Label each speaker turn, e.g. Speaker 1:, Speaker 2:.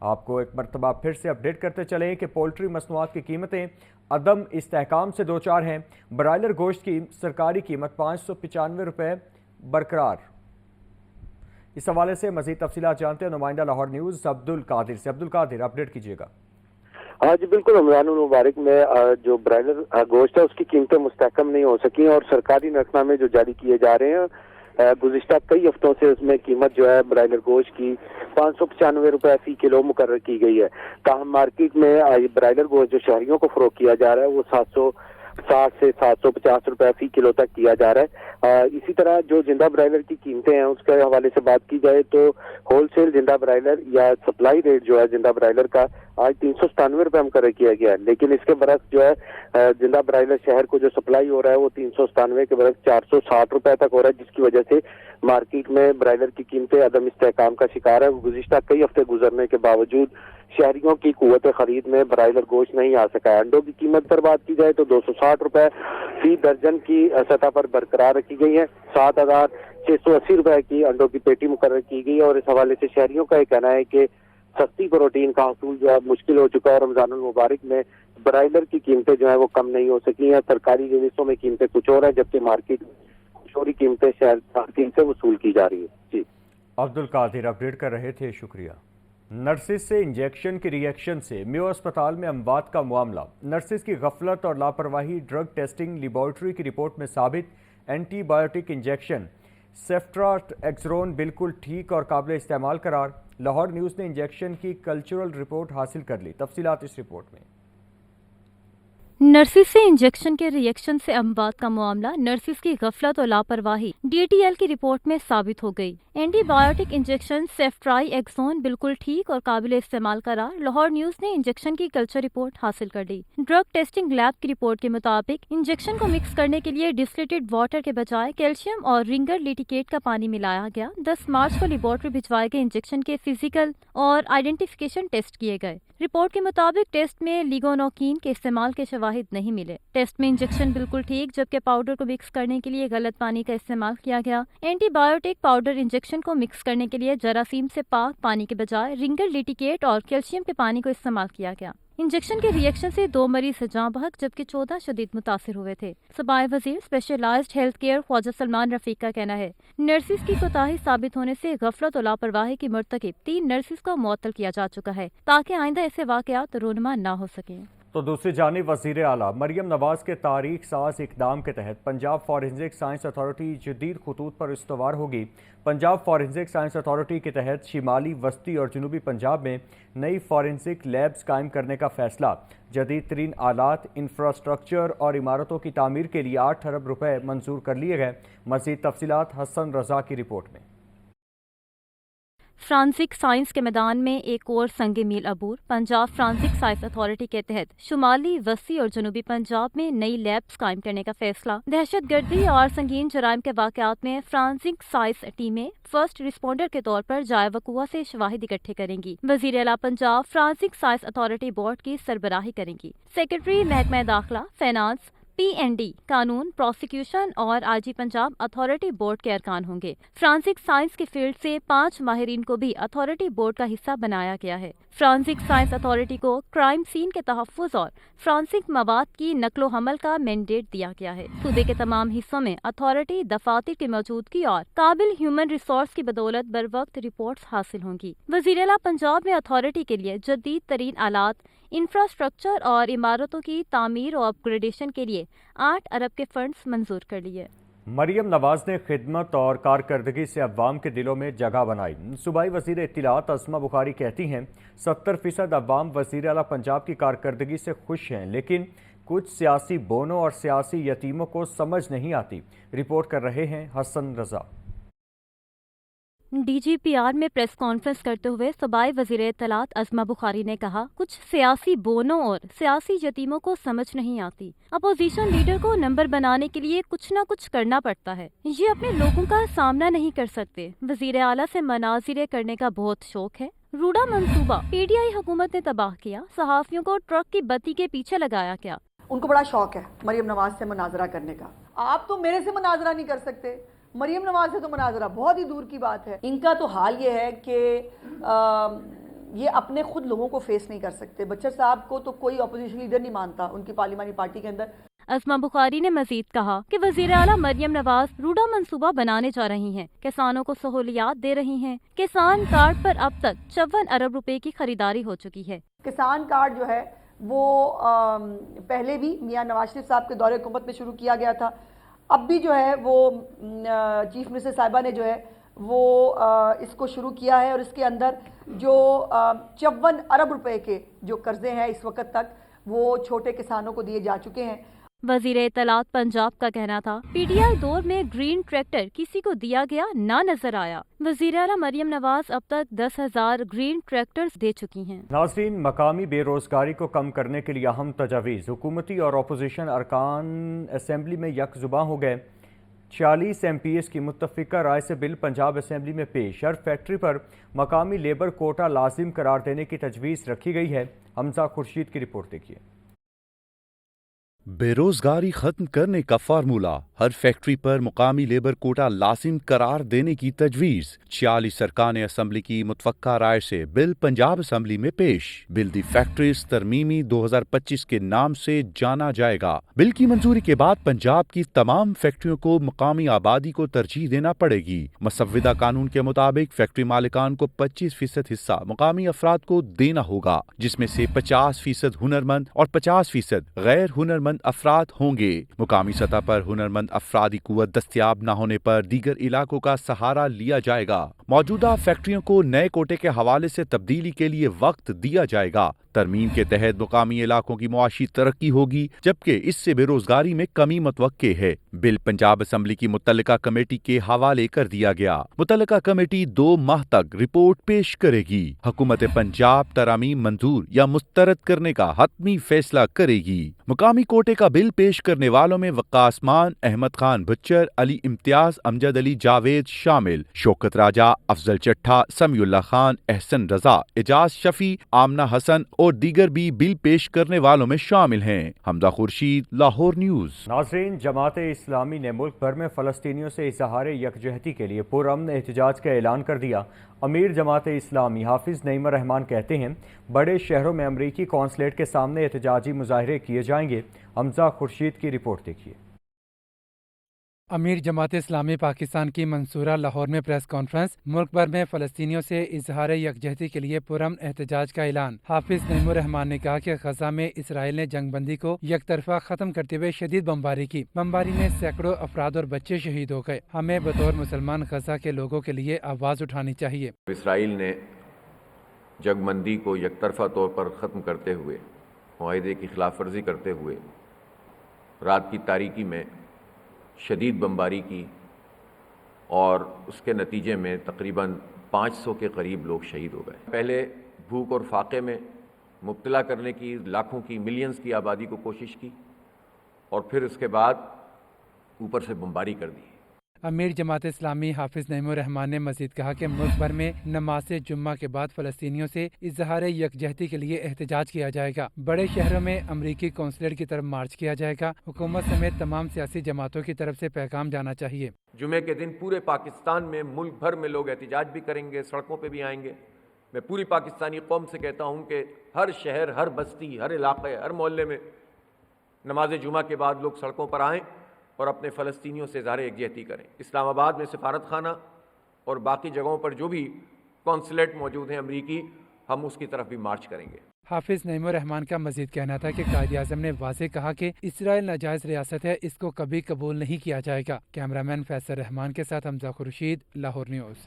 Speaker 1: آپ کو ایک مرتبہ پھر سے اپڈیٹ کرتے چلیں کہ پولٹری مصنوعات کی قیمتیں عدم استحکام سے دوچار ہیں۔ برائلر گوشت کی سرکاری قیمت 595 روپے برقرار۔ اس حوالے سے مزید تفصیلات جانتے ہیں نمائندہ لاہور نیوز عبدالقادر سے۔ عبدالقادر، اپڈیٹ کیجیے گا۔
Speaker 2: ہاں جی بالکل، رمضان المبارک میں جو برائلر گوشت ہے اس کی قیمتیں مستحکم نہیں ہو سکی اور سرکاری نقطنامے جو جاری کیے جا رہے ہیں گزشتہ کئی ہفتوں سے اس میں قیمت جو ہے برائلر گوشت کی 595 روپے فی کلو مقرر کی گئی ہے۔ تاہم مارکیٹ میں برائلر گوشت جو شہریوں کو فروخت کیا جا رہا ہے وہ 760 سے 750 روپے فی کلو تک کیا جا رہا ہے۔ اسی طرح جو زندہ برائلر کی قیمتیں ہیں اس کے حوالے سے بات کی جائے تو ہول سیل زندہ برائلر یا سپلائی ریٹ جو ہے زندہ برائلر کا آج 397 روپے مقرر کیا گیا ہے، لیکن اس کے برعکس جو ہے زندہ برائلر شہر کو جو سپلائی ہو رہا ہے وہ 397 کے برعکس 460 روپے تک ہو رہا ہے، جس کی وجہ سے مارکیٹ میں برائلر کی قیمتیں عدم استحکام کا شکار ہے۔ گزشتہ کئی ہفتے گزرنے کے باوجود شہریوں کی قوت خرید میں برائلر گوشت نہیں آ سکا ہے۔ انڈوں کی قیمت پر بات کی جائے تو 260 روپے فی درجن کی سطح پر برقرار رکھی گئی ہے۔ 7680 روپے کی انڈوں کی پیٹی مقرر کی گئی ہے اور اس حوالے سے شہریوں کا یہ کہنا ہے کہ سستی پروٹین کا حصول جو ہے مشکل ہو چکا ہے اور رمضان المبارک میں برائلر کی قیمتیں جو ہیں وہ کم نہیں ہو سکی ہیں۔ سرکاری یونٹوں میں قیمتیں کچھ اور ہیں جبکہ مارکیٹ چوری قیمتیں شہر سے وصول کی جا رہی ہے۔ جی
Speaker 1: عبدالقادر اپڈیٹ کر رہے تھے، شکریہ۔ نرسز سے انجیکشن کی ری ایکشن سے میو اسپتال میں اموات کا معاملہ۔ نرسز کی غفلت اور لاپرواہی ڈرگ ٹیسٹنگ لیبارٹری کی رپورٹ میں ثابت۔ اینٹی بایوٹک انجیکشن سیفٹراکزون بالکل ٹھیک اور قابل استعمال قرار۔ لاہور نیوز نے انجیکشن کی کلچرل رپورٹ حاصل کر لی، تفصیلات اس رپورٹ میں۔
Speaker 3: نرسز سے انجیکشن کے ری ایکشن سے اموات کا معاملہ نرسز کی غفلت اور لاپرواہی ڈی ٹی ایل کی رپورٹ میں ثابت ہو گئی۔ اینٹی بایوٹک انجیکشن سیفٹرائی ایکزون بالکل ٹھیک اور قابل استعمال قرار۔ لاہور نیوز نے انجیکشن کی کلچر رپورٹ حاصل کر لی۔ ڈرگ ٹیسٹنگ لیب کی رپورٹ کے مطابق انجیکشن کو مکس کرنے کے لیے ڈسٹلیٹڈ واٹر کے بجائے کیلشیم اور رنگر لیٹیکیٹ کا پانی ملایا گیا۔ 10 مارچ کو لیبارٹری بھجوائے گئے انجیکشن کے فزیکل اور آئیڈینٹیفیکیشن ٹیسٹ کیے گئے۔ رپورٹ کے مطابق ٹیسٹ میں لیگونوکین کے استعمال کے شواہد نہیں ملے۔ ٹیسٹ میں انجیکشن بالکل ٹھیک جبکہ پاؤڈر کو مکس کرنے کے لیے غلط پانی کا استعمال کیا گیا۔ اینٹی بایوٹک پاؤڈر انجیکشن کو مکس کرنے کے لیے جراثیم سے پاک پانی کے بجائے رنگر لیٹیکیٹ اور کیلشیم کے پانی کو استعمال کیا گیا۔ انجیکشن کے ری ایکشن سے 2 مریض جاں بحق جبکہ 14 شدید متاثر ہوئے تھے۔ صوبائی وزیر اسپیشلائزڈ ہیلتھ کیئر خواجہ سلمان رفیق کا کہنا ہے نرسز کی کوتاہی ثابت ہونے سے غفلت اور لاپرواہی کی مرتکب 3 نرسز کو معطل کیا جا چکا ہے تاکہ آئندہ ایسے واقعات رونما نہ ہو سکیں۔
Speaker 1: تو دوسری جانب وزیر اعلیٰ مریم نواز کے تاریخ ساز اقدام کے تحت پنجاب فورینزک سائنس اتھارٹی جدید خطوط پر استوار ہوگی۔ پنجاب فورینزک سائنس اتھارٹی کے تحت شمالی، وسطی اور جنوبی پنجاب میں نئی فورینزک لیبز قائم کرنے کا فیصلہ۔ جدید ترین آلات، انفراسٹرکچر اور عمارتوں کی تعمیر کے لیے 8 ارب روپے منظور کر لیے گئے۔ مزید تفصیلات حسن رضا کی رپورٹ میں۔
Speaker 3: فرانسک سائنس کے میدان میں ایک اور سنگ میل عبور۔ پنجاب فرانسک سائنس اتھارٹی کے تحت شمالی، وسطی اور جنوبی پنجاب میں نئی لیبز قائم کرنے کا فیصلہ۔ دہشت گردی اور سنگین جرائم کے واقعات میں فرانسک سائنس ٹیمیں فرسٹ رسپونڈر کے طور پر جائے وقوع سے شواہد اکٹھے کریں گی۔ وزیر اعلیٰ Punjab forensic science authority board کی سربراہی کریں گی۔ سیکرٹری محکمہ داخلہ، فائنانس، PND، قانون، پروسیکیوشن اور IG پنجاب اتھارٹی بورڈ کے ارکان ہوں گے۔ فرانسک سائنس کی فیلڈ سے 5 ماہرین کو بھی اتھارٹی بورڈ کا حصہ بنایا گیا ہے۔ فرانسک سائنس اتھارٹی کو کرائم سین کے تحفظ اور فرانسک مواد کی نقل و حمل کا مینڈیٹ دیا گیا ہے۔ صوبے کے تمام حصوں میں اتھارٹی دفاتر کی موجودگی اور قابل ہیومن ریسورس کی بدولت بر وقت رپورٹس حاصل ہوں گی۔ وزیر اعلیٰ پنجاب نے اتھارٹی کے لیے جدید ترین آلات، انفراسٹرکچر اور عمارتوں کی تعمیر اور اپ گریڈیشن کے لیے 8 ارب کے فنڈز منظور کر لیے۔
Speaker 1: مریم نواز نے خدمت اور کارکردگی سے عوام کے دلوں میں جگہ بنائی۔ صوبائی وزیر اطلاعات عصمہ بخاری کہتی ہیں 70% عوام وزیر اعلیٰ پنجاب کی کارکردگی سے خوش ہیں، لیکن کچھ سیاسی بونوں اور سیاسی یتیموں کو سمجھ نہیں آتی۔ رپورٹ کر رہے ہیں حسن رضا۔
Speaker 3: DGPR میں پریس کانفرنس کرتے ہوئے صوبائی وزیر اطلاعات عصمہ بخاری نے کہا کچھ سیاسی بونوں اور سیاسی یتیموں کو سمجھ نہیں آتی۔ اپوزیشن لیڈر کو نمبر بنانے کے لیے کچھ نہ کچھ کرنا پڑتا ہے، یہ اپنے لوگوں کا سامنا نہیں کر سکتے۔ وزیر اعلیٰ سے مناظرے کرنے کا بہت شوق ہے۔ روڈا منصوبہ PTI حکومت نے تباہ کیا، صحافیوں کو ٹرک کی بتی کے پیچھے لگایا گیا۔
Speaker 4: ان کو بڑا شوق ہے مریم نواز سے مناظرہ کرنے کا۔ آپ تو میرے سے مناظرہ نہیں کر سکتے، مریم نواز سے تو مناظرہ بہت ہی دور کی بات ہے۔ ان کا تو حال یہ ہے کہ یہ اپنے خود لوگوں کو فیس نہیں کر سکتے. بچر صاحب کو تو کوئی اپوزیشن لیڈر نہیں مانتا ان کی پارلیمانی پارٹی کے اندر.
Speaker 3: اسما بخاری نے مزید کہا کہ وزیر اعلیٰ مریم نواز روڈا منصوبہ بنانے جا رہی ہیں، کسانوں کو سہولیات دے رہی ہیں. کسان کارڈ پر اب تک 54 ارب روپے کی خریداری ہو چکی ہے.
Speaker 4: کسان کارڈ جو ہے وہ پہلے بھی میاں نواز شریف صاحب کے دور حکومت میں شروع کیا گیا تھا. اب بھی جو ہے وہ چیف منسٹر صاحبہ نے جو ہے وہ اس کو شروع کیا ہے، اور اس کے اندر جو 54 ارب روپے کے جو قرضے ہیں اس وقت تک وہ چھوٹے کسانوں کو دیے جا چکے ہیں.
Speaker 3: وزیر اطلاعات پنجاب کا کہنا تھا پی ٹی آئی دور میں گرین ٹریکٹر کسی کو دیا گیا نہ نظر آیا. وزیر اعلیٰ مریم نواز اب تک 10,000 گرین ٹریکٹرز دے چکی ہیں.
Speaker 1: ناظرین، مقامی بے روزگاری کو کم کرنے کے لیے اہم تجاویز. حکومتی اور اپوزیشن ارکان اسمبلی میں یک زباں ہو گئے. 46 ایم پی ایس کی متفقہ رائے سے بل پنجاب اسمبلی میں پیش. ہر فیکٹری پر مقامی لیبر کوٹا لازم قرار دینے کی تجویز رکھی گئی ہے. حمزہ خورشید کی رپورٹ دیکھیے.
Speaker 5: بے روزگاری ختم کرنے کا فارمولہ، ہر فیکٹری پر مقامی لیبر کوٹا لازم قرار دینے کی تجویز. 46 ارکان اسمبلی کی متفقہ رائے سے بل پنجاب اسمبلی میں پیش. بل دی فیکٹریز ترمیمی 2025 کے نام سے جانا جائے گا. بل کی منظوری کے بعد پنجاب کی تمام فیکٹریوں کو مقامی آبادی کو ترجیح دینا پڑے گی. مسودہ قانون کے مطابق فیکٹری مالکان کو 25% حصہ مقامی افراد کو دینا ہوگا، جس میں سے 50% ہنرمند اور 50% غیر ہنرمند افراد ہوں گے. مقامی سطح پر ہنرمند افرادی قوت دستیاب نہ ہونے پر دیگر علاقوں کا سہارا لیا جائے گا. موجودہ فیکٹریوں کو نئے کوٹے کے حوالے سے تبدیلی کے لیے وقت دیا جائے گا. ترمیم کے تحت مقامی علاقوں کی معاشی ترقی ہوگی، جبکہ اس سے بے روزگاری میں کمی متوقع ہے. بل پنجاب اسمبلی کی متعلقہ کمیٹی کے حوالے کر دیا گیا. متعلقہ کمیٹی 2 ماہ تک رپورٹ پیش کرے گی. حکومت پنجاب ترامیم منظور یا مسترد کرنے کا حتمی فیصلہ کرے گی. مقامی کوٹے کا بل پیش کرنے والوں میں وقاص مان، احمد خان بچر، علی امتیاز، امجد علی جاوید شامل. شوکت راجہ، افضل چٹھا، سمیع اللہ خان، احسن رضا، اعجاز شفیع، آمنہ حسن اور دیگر بھی بل پیش کرنے والوں میں شامل ہیں. حمزہ خورشید، لاہور نیوز.
Speaker 1: ناظرین، جماعت اسلامی نے ملک بھر میں فلسطینیوں سے اظہار یکجہتی کے لیے پرامن احتجاج کا اعلان کر دیا. امیر جماعت اسلامی حافظ نعیم الرحمان کہتے ہیں بڑے شہروں میں امریکی قونصلیٹ کے سامنے احتجاجی مظاہرے کیے جائیں گے. حمزہ خورشید کی رپورٹ دیکھیے.
Speaker 6: امیر جماعت اسلامی پاکستان کی منصورہ لاہور میں پریس کانفرنس. ملک بھر میں فلسطینیوں سے اظہار یکجہتی کے لیے پرامن احتجاج کا اعلان. حافظ نعیم الرحمان نے کہا کہ غزہ میں اسرائیل نے جنگ بندی کو یک طرفہ ختم کرتے ہوئے شدید بمباری کی. بمباری میں سینکڑوں افراد اور بچے شہید ہو گئے. ہمیں بطور مسلمان غزہ کے لوگوں کے لیے آواز اٹھانی چاہیے.
Speaker 7: اسرائیل نے جنگ بندی کو یک طرفہ طور پر ختم کرتے ہوئے، معاہدے کی خلاف ورزی کرتے ہوئے رات کی تاریکی میں شدید بمباری کی، اور اس کے نتیجے میں تقریباً 500 کے قریب لوگ شہید ہو گئے. پہلے بھوک اور فاقے میں مبتلا کرنے کی لاکھوں کی، ملینز کی آبادی کو کوشش کی، اور پھر اس کے بعد اوپر سے بمباری کر دی.
Speaker 6: امیر جماعت اسلامی حافظ نعیم الرحمان نے مزید کہا کہ ملک بھر میں نماز جمعہ کے بعد فلسطینیوں سے اظہار یکجہتی کے لیے احتجاج کیا جائے گا. بڑے شہروں میں امریکی قونصلیٹ کی طرف مارچ کیا جائے گا. حکومت سمیت تمام سیاسی جماعتوں کی طرف سے پیغام جانا چاہیے.
Speaker 7: جمعے کے دن پورے پاکستان میں، ملک بھر میں لوگ احتجاج بھی کریں گے، سڑکوں پہ بھی آئیں گے. میں پوری پاکستانی قوم سے کہتا ہوں کہ ہر شہر، ہر بستی، ہر علاقے، ہر محلے میں نماز جمعہ کے بعد لوگ سڑکوں پر آئیں اور اپنے فلسطینیوں سے اظہار یکجہتی کریں. اسلام آباد میں سفارت خانہ اور باقی جگہوں پر جو بھی قونصلیٹ موجود ہیں امریکی، ہم اس کی طرف بھی مارچ کریں گے.
Speaker 6: حافظ نعیم الرحمان کا مزید کہنا تھا کہ قائد اعظم نے واضح کہا کہ اسرائیل ناجائز ریاست ہے، اس کو کبھی قبول نہیں کیا جائے گا. کیمرہ مین فیصل رحمان کے ساتھ حمزہ خورشید، لاہور نیوز.